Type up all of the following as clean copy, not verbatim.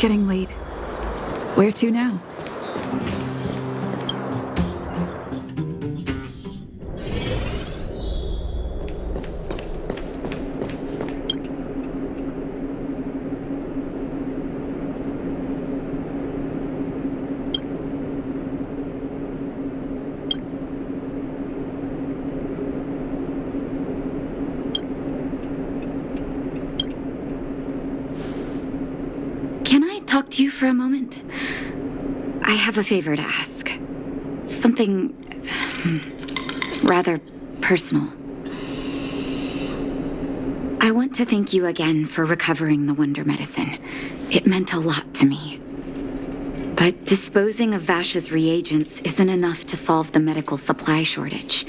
getting late. Where to now? Talk to you for a moment? I have a favor to ask. Something rather personal. I want to thank you again for recovering the Wonder Medicine. It meant a lot to me. But disposing of Vache's reagents isn't enough to solve the medical supply shortage.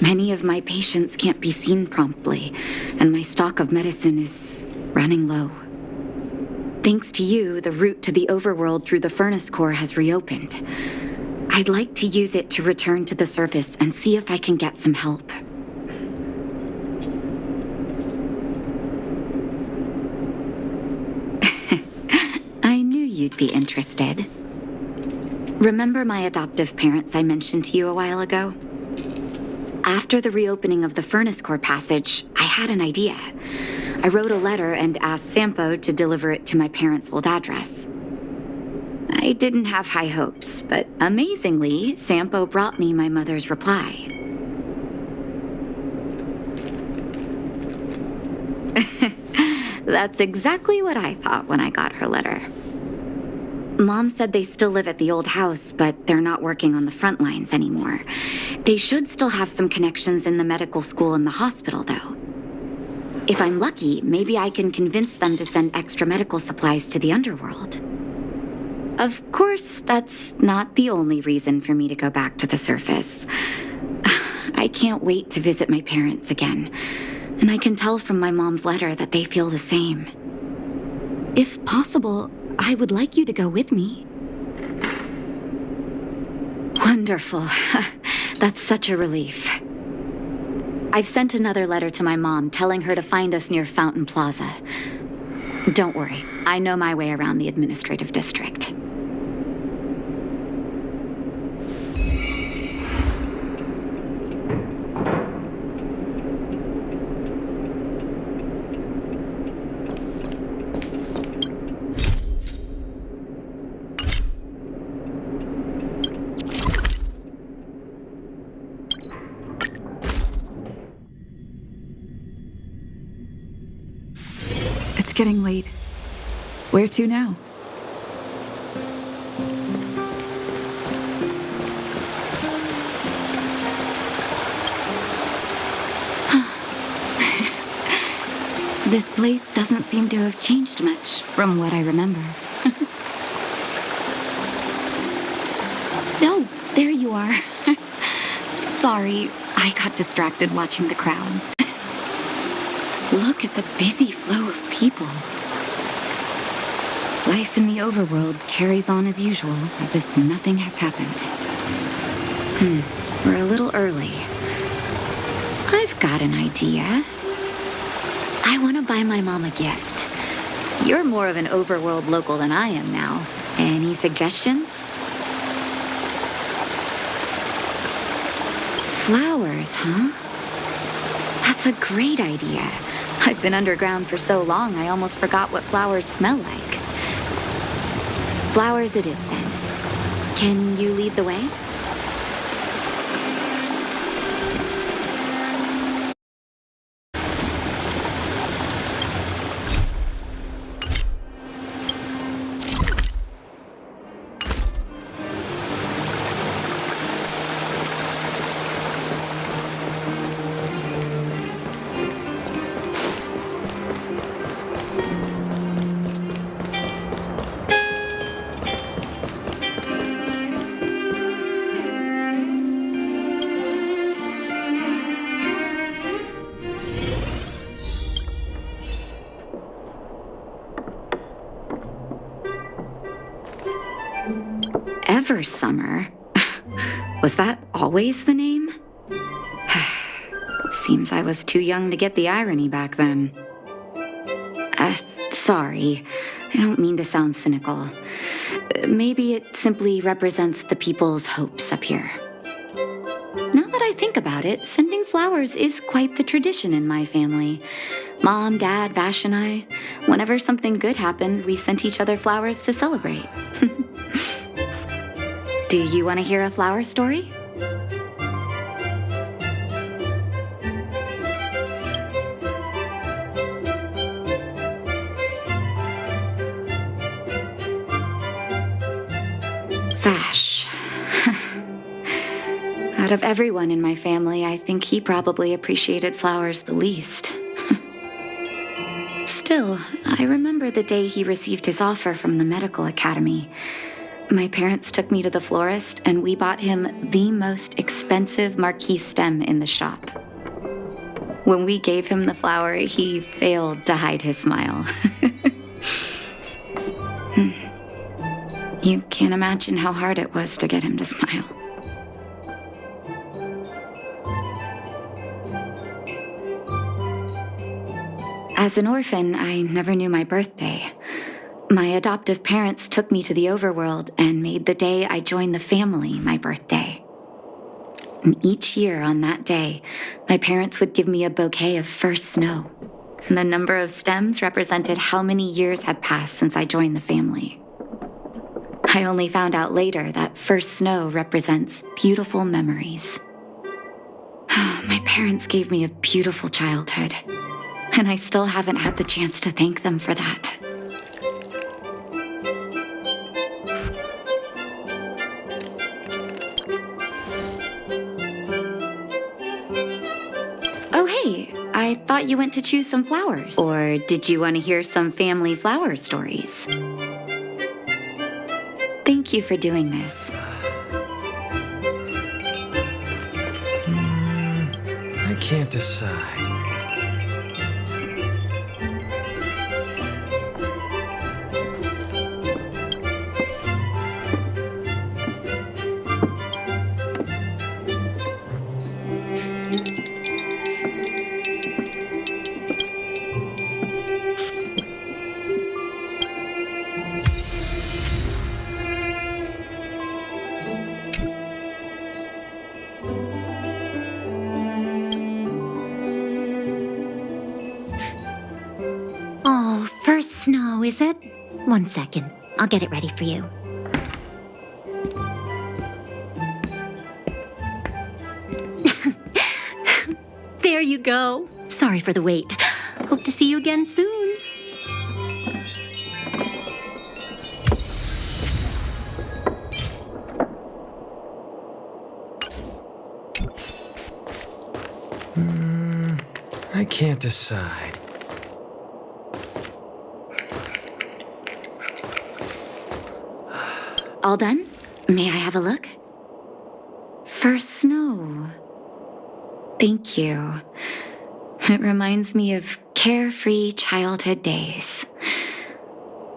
Many of my patients can't be seen promptly, and my stock of medicine is running low. Thanks to you, the route to the Overworld through the furnace core has reopened. I'd like to use it to return to the surface and see if I can get some help. I knew you'd be interested. Remember my adoptive parents I mentioned to you a while ago? After the reopening of the furnace core passage, I had an idea. I wrote a letter and asked Sampo to deliver it to my parents' old address. I didn't have high hopes, but amazingly, Sampo brought me my mother's reply. That's exactly what I thought when I got her letter. Mom said they still live at the old house, but they're not working on the front lines anymore. They should still have some connections in the medical school and the hospital, though. If I'm lucky, maybe I can convince them to send extra medical supplies to the Underworld. Of course, that's not the only reason for me to go back to the surface. I can't wait to visit my parents again, and I can tell from my mom's letter that they feel the same. If possible, I would like you to go with me. Wonderful. That's such a relief. I've sent another letter to my mom telling her to find us near Fountain Plaza. Don't worry, I know my way around the administrative district. It's getting late. Where to now? This place doesn't seem to have changed much from what I remember. Oh, there you are. Sorry, I got distracted watching the crowds. Look at the busy flow of people. Life in the Overworld carries on as usual, as if nothing has happened. We're a little early. I've got an idea. I want to buy my mom a gift. You're more of an Overworld local than I am now. Any suggestions? Flowers, huh? That's a great idea. I've been underground for so long, I almost forgot what flowers smell like. Flowers it is, then. Can you lead the way? Summer. Was that always the name? Seems I was too young to get the irony back then. Sorry. I don't mean to sound cynical. Maybe it simply represents the people's hopes up here. Now that I think about it, sending flowers is quite the tradition in my family. Mom, Dad, Vache, and I, whenever something good happened, we sent each other flowers to celebrate. Do you want to hear a flower story? Vache. Out of everyone in my family, I think he probably appreciated flowers the least. Still, I remember the day he received his offer from the medical academy. My parents took me to the florist, and we bought him the most expensive marquise stem in the shop. When we gave him the flower, he failed to hide his smile. You can't imagine how hard it was to get him to smile. As an orphan, I never knew my birthday. My adoptive parents took me to the Overworld and made the day I joined the family my birthday. And each year on that day, my parents would give me a bouquet of first snow. And the number of stems represented how many years had passed since I joined the family. I only found out later that first snow represents beautiful memories. My parents gave me a beautiful childhood, and I still haven't had the chance to thank them for that. Oh, hey, I thought you went to choose some flowers. Or did you want to hear some family flower stories? Thank you for doing this. I can't decide. Oh, first snow, is it? 1 second. I'll get it ready for you. There you go. Sorry for the wait. Hope to see you again soon. I can't decide. All done? May I have a look? First snow. Thank you. It reminds me of carefree childhood days.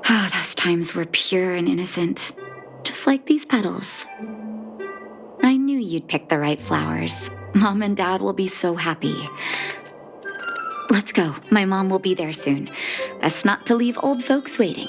Oh, those times were pure and innocent, just like these petals. I knew you'd pick the right flowers. Mom and Dad will be so happy. Let's go. My mom will be there soon. Best not to leave old folks waiting.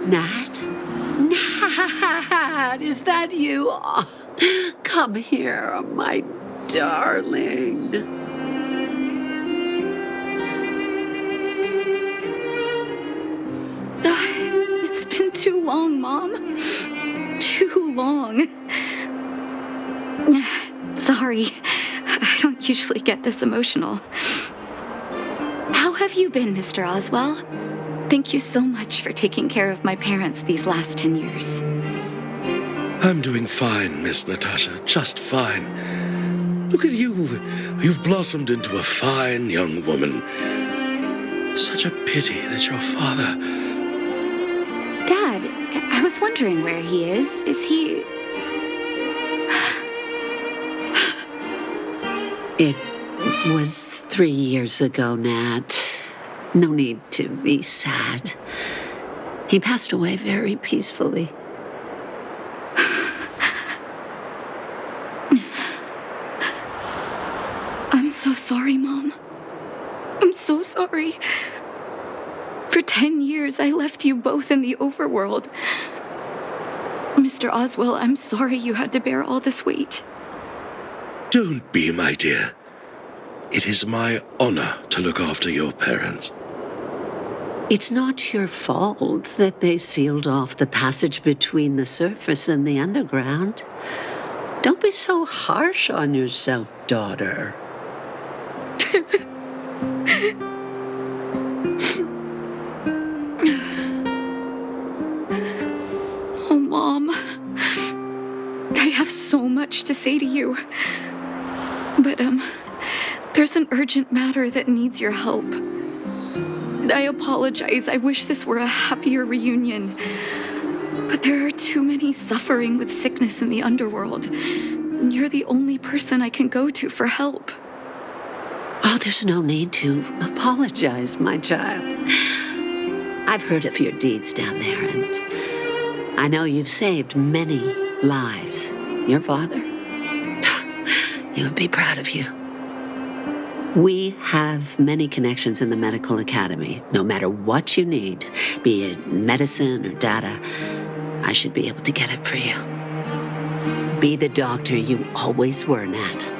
Nat? Nat, is that you? Oh, come here, my darling. It's been too long, Mom. Too long. Sorry, I don't usually get this emotional. How have you been, Mr. Oswell? Thank you so much for taking care of my parents these last 10 years. I'm doing fine, Miss Natasha, just fine. Look at you. You've blossomed into a fine young woman. Such a pity that your father... Dad, I was wondering where he is. Is he... It was 3 years ago, Nat. No need to be sad. He passed away very peacefully. I'm so sorry, Mom. I'm so sorry. For 10 years, I left you both in the Overworld. Mr. Oswell, I'm sorry you had to bear all this weight. Don't be, my dear. It is my honor to look after your parents. It's not your fault that they sealed off the passage between the surface and the underground. Don't be so harsh on yourself, daughter. Oh, Mom. I have so much to say to you. But, there's an urgent matter that needs your help. I apologize. I wish this were a happier reunion. But there are too many suffering with sickness in the Underworld. And you're the only person I can go to for help. Oh, there's no need to apologize, my child. I've heard of your deeds down there, and I know you've saved many lives. Your father, he would be proud of you. We have many connections in the medical academy. No matter what you need, be it medicine or data, I should be able to get it for you. Be the doctor you always were, Nat.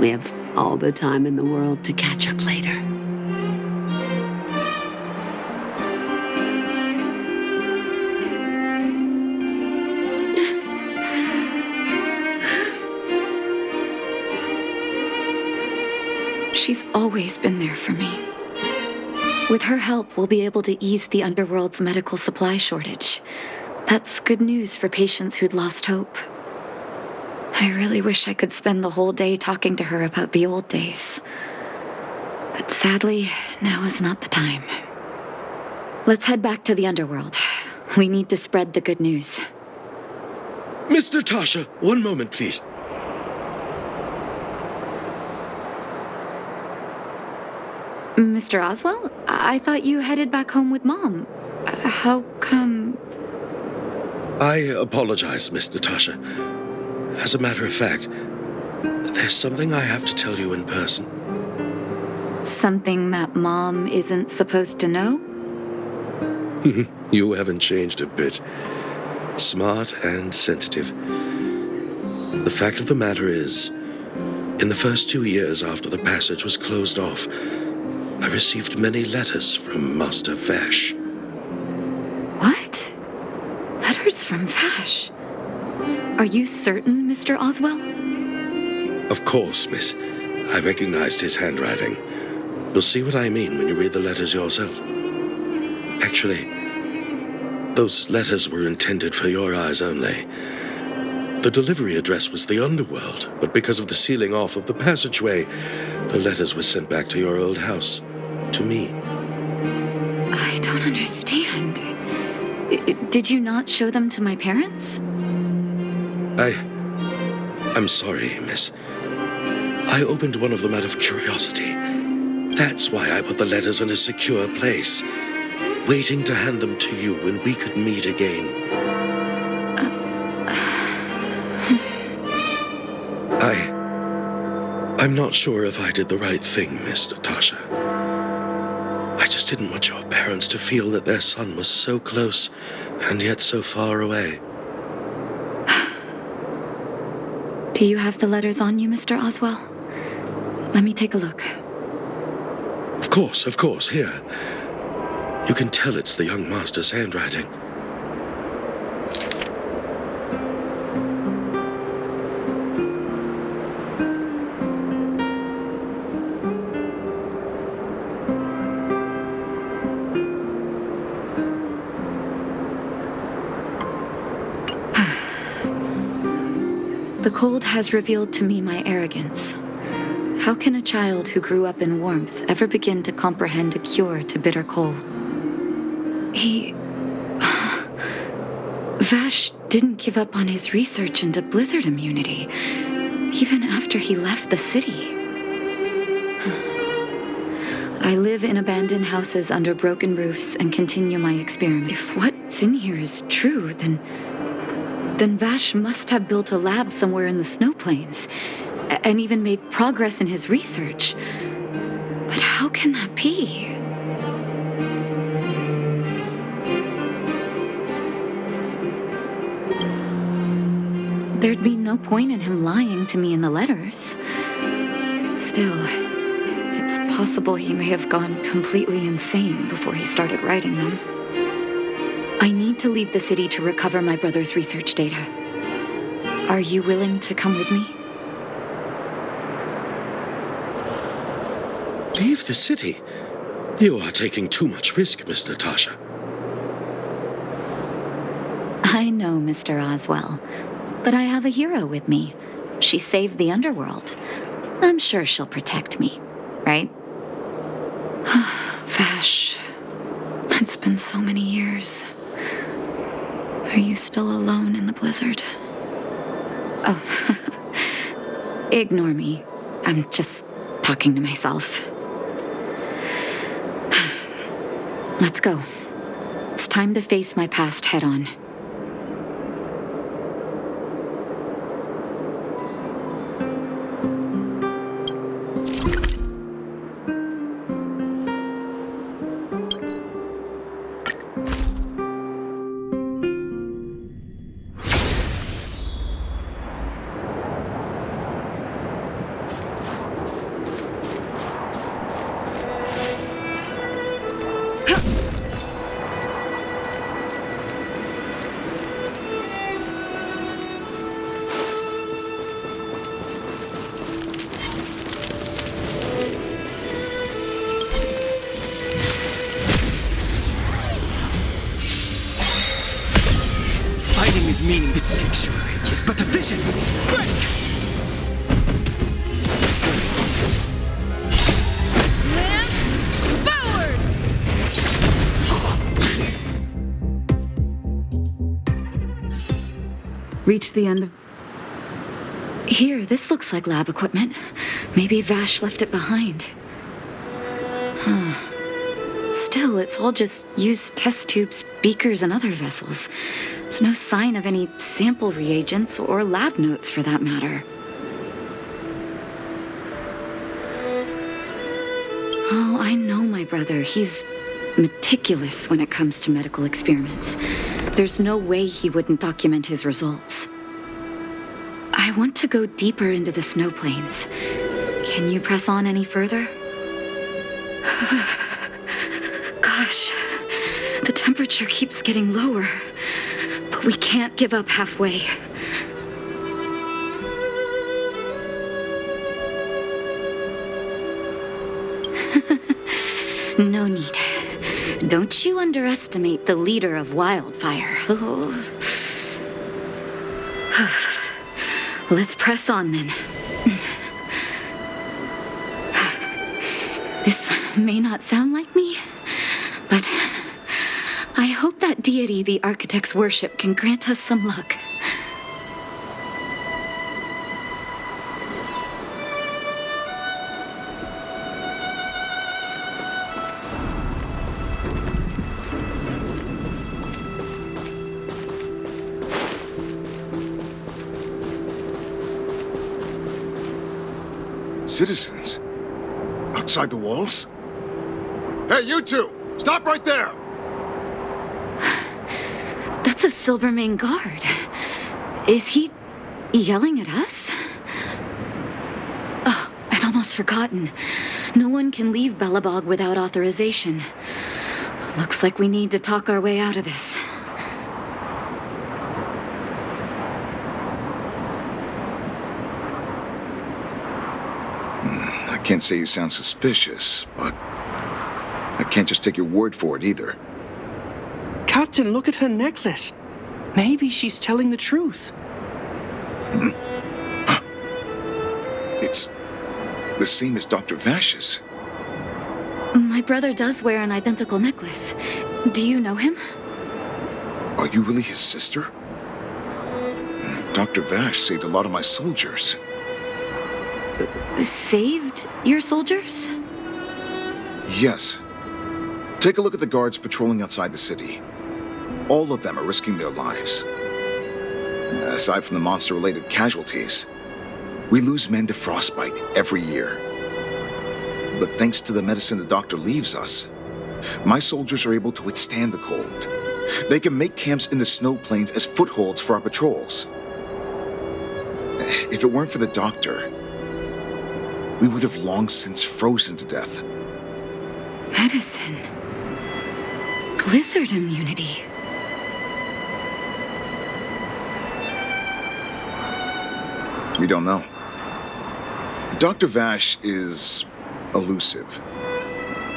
We have all the time in the world to catch up later. She's always been there for me. With her help, we'll be able to ease the Underworld's medical supply shortage. That's good news for patients who'd lost hope. I really wish I could spend the whole day talking to her about the old days. But sadly, now is not the time. Let's head back to the Underworld. We need to spread the good news. Miss Natasha, one moment, please. Mr. Oswell? I thought you headed back home with Mom. How come... I apologize, Miss Natasha. As a matter of fact, there's something I have to tell you in person. Something that Mom isn't supposed to know? You haven't changed a bit. Smart and sensitive. The fact of the matter is, in the first 2 years after the passage was closed off, I received many letters from Master Vache. What? Letters from Vache? Are you certain, Mr. Oswell? Of course, miss. I recognized his handwriting. You'll see what I mean when you read the letters yourself. Actually, those letters were intended for your eyes only. The delivery address was the Underworld, but because of the sealing off of the passageway, the letters were sent back to your old house, to me. I don't understand. Did you not show them to my parents? I'm sorry, miss. I opened one of them out of curiosity. That's why I put the letters in a secure place, waiting to hand them to you when we could meet again. I'm not sure if I did the right thing, Miss Natasha. I just didn't want your parents to feel that their son was so close and yet so far away. Do you have the letters on you, Mr. Oswell? Let me take a look. Of course, here. You can tell it's the young master's handwriting. The cold has revealed to me my arrogance. How can a child who grew up in warmth ever begin to comprehend a cure to bitter cold? Vache didn't give up on his research into blizzard immunity, even after he left the city. I live in abandoned houses under broken roofs and continue my experiment. If what's in here is true, then Vache must have built a lab somewhere in the snow plains, and even made progress in his research. But how can that be? There'd be no point in him lying to me in the letters. Still, it's possible he may have gone completely insane before he started writing them. I need to leave the city to recover my brother's research data. Are you willing to come with me? Leave the city? You are taking too much risk, Miss Natasha. I know, Mr. Oswell, but I have a hero with me. She saved the Underworld. I'm sure she'll protect me, right? Vache, it's been so many years. Are you still alone in the blizzard? Oh, ignore me. I'm just talking to myself. Let's go. It's time to face my past head-on. Is meaning this sanctuary is but a vision. Break! Lance forward! Reach the end of... Here, this looks like lab equipment. Maybe Vache left it behind. Still, it's all just used test tubes, beakers, and other vessels. There's no sign of any sample reagents or lab notes for that matter. Oh, I know my brother. He's meticulous when it comes to medical experiments. There's no way he wouldn't document his results. I want to go deeper into the snow plains. Can you press on any further? Gosh, the temperature keeps getting lower. But we can't give up halfway. No need. Don't you underestimate the leader of Wildfire. Let's press on then. This may not sound like me, but I hope that deity the architects worship can grant us some luck. Citizens? Outside the walls? Hey, you two! Stop right there! That's a Silvermane guard. Is he yelling at us? Oh, I'd almost forgotten. No one can leave Belobog without authorization. Looks like we need to talk our way out of this. I can't say you sound suspicious, but I can't just take your word for it either. Captain, look at her necklace. Maybe she's telling the truth. It's the same as Dr. Vache's. My brother does wear an identical necklace. Do you know him? Are you really his sister? Dr. Vache saved a lot of my soldiers. Saved your soldiers? Yes. Take a look at the guards patrolling outside the city. All of them are risking their lives. Aside from the monster-related casualties, we lose men to frostbite every year. But thanks to the medicine the doctor leaves us, my soldiers are able to withstand the cold. They can make camps in the snow plains as footholds for our patrols. If it weren't for the doctor, we would have long since frozen to death. Medicine. Blizzard immunity. We don't know. Dr. Vache is elusive.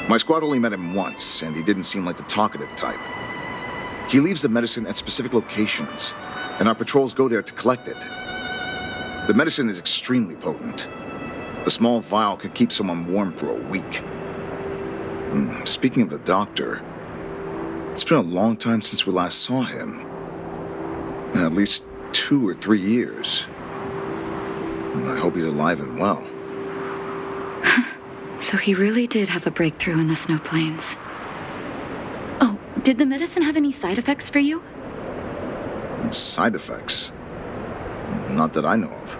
My squad only met him once, and he didn't seem like the talkative type. He leaves the medicine at specific locations, and our patrols go there to collect it. The medicine is extremely potent. A small vial could keep someone warm for a week. Speaking of the doctor, it's been a long time since we last saw him. At least 2 or 3 years. I hope he's alive and well. So he really did have a breakthrough in the snow plains. Oh, did the medicine have any side effects for you? Side effects? Not that I know of.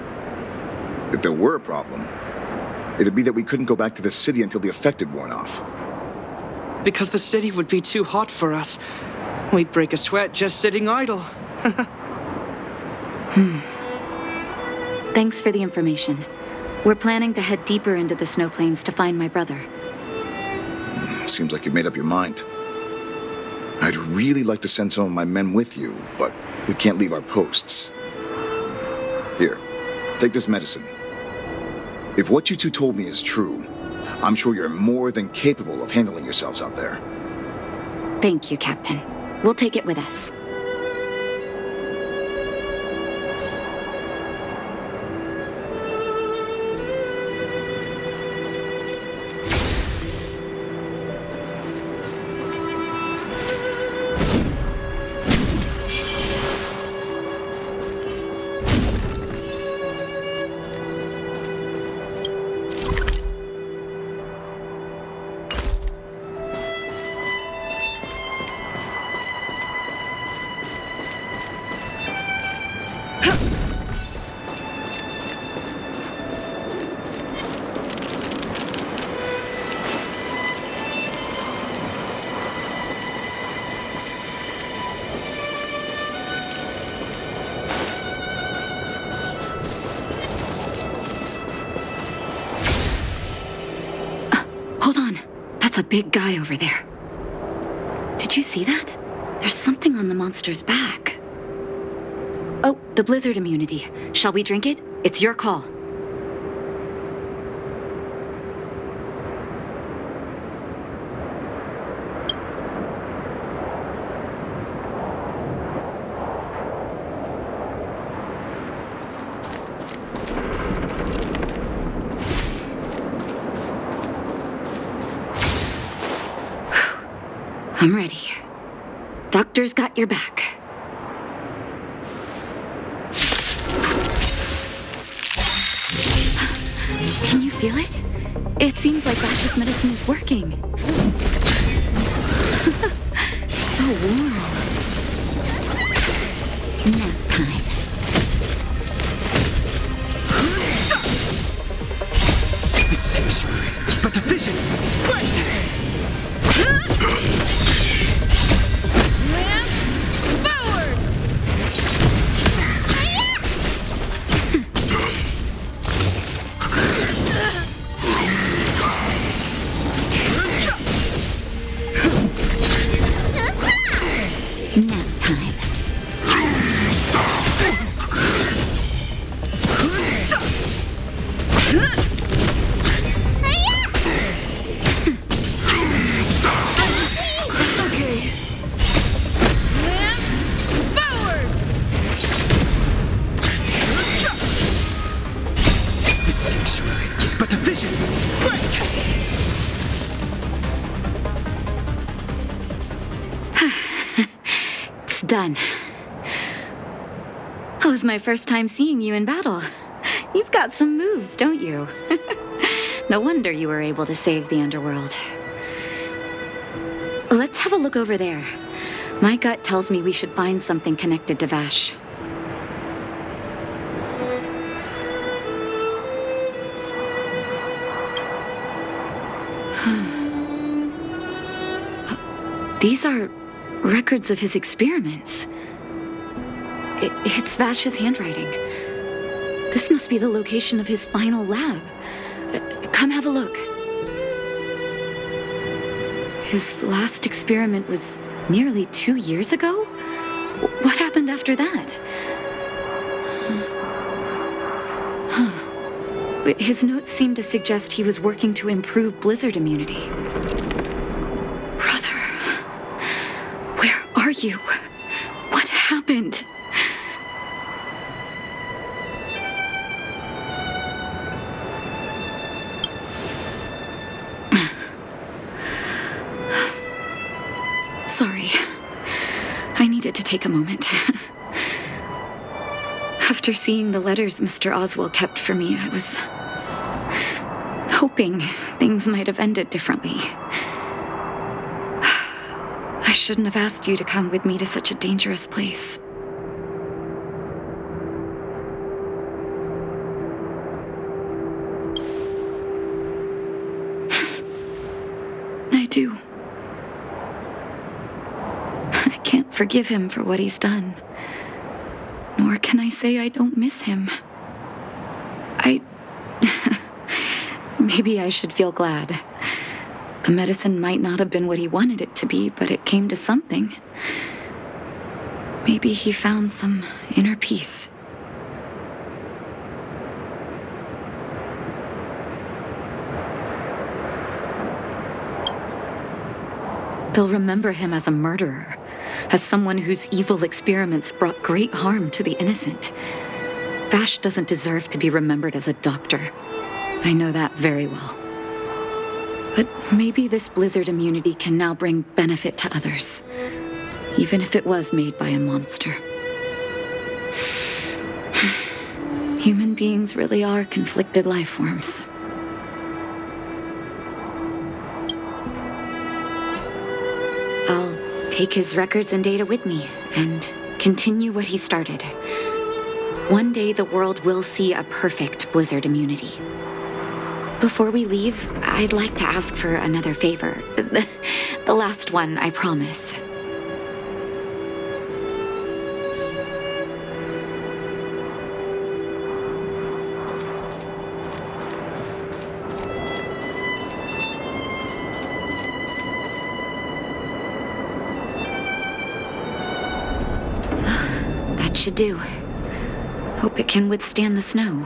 If there were a problem, it'd be that we couldn't go back to the city until the effect had worn off. Because the city would be too hot for us. We'd break a sweat just sitting idle. Thanks for the information. We're planning to head deeper into the snow plains to find my brother. Seems like you've made up your mind. I'd really like to send some of my men with you, but we can't leave our posts. Here, take this medicine. If what you two told me is true, I'm sure you're more than capable of handling yourselves out there. Thank you, Captain. We'll take it with us. Hold on. That's a big guy over there. Did you see that? There's something on the monster's back. Oh, the blizzard immunity. Shall we drink it? It's your call. I'm ready. Doctor's got your back. Can you feel it? It seems like Vache's medicine is working. So warm. Nap time. The sanctuary is but a vision. Nap time. Done. That was my first time seeing you in battle. You've got some moves, don't you? No wonder you were able to save the Underworld. Let's have a look over there. My gut tells me we should find something connected to Vache. These are records of his experiments. It's Vache's handwriting. This must be the location of his final lab. Come have a look. His last experiment was nearly 2 years ago? What happened after that? His notes seem to suggest he was working to improve Blizzard immunity. Brother, where are you? What happened? Sorry. I needed to take a moment. After seeing the letters Mr. Oswald kept for me, I was hoping things might have ended differently. I shouldn't have asked you to come with me to such a dangerous place. I do. I can't forgive him for what he's done. Nor can I say I don't miss him. Maybe I should feel glad. The medicine might not have been what he wanted it to be, but it came to something. Maybe he found some inner peace. They'll remember him as a murderer, as someone whose evil experiments brought great harm to the innocent. Vache doesn't deserve to be remembered as a doctor. I know that very well. But maybe this Blizzard immunity can now bring benefit to others, even if it was made by a monster. Human beings really are conflicted life forms. I'll take his records and data with me and continue what he started. One day the world will see a perfect Blizzard immunity. Before we leave, I'd like to ask for another favor. The last one, I promise. That should do. Hope it can withstand the snow.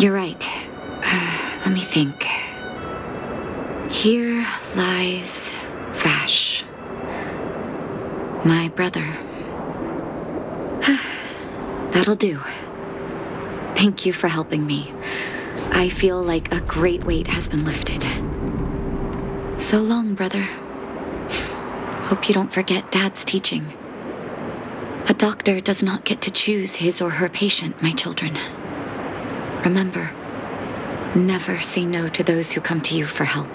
You're right. Let me think. Here lies Vache, my brother. That'll do. Thank you for helping me. I feel like a great weight has been lifted. So long, brother. Hope you don't forget Dad's teaching. A doctor does not get to choose his or her patient, my children. Remember, never say no to those who come to you for help.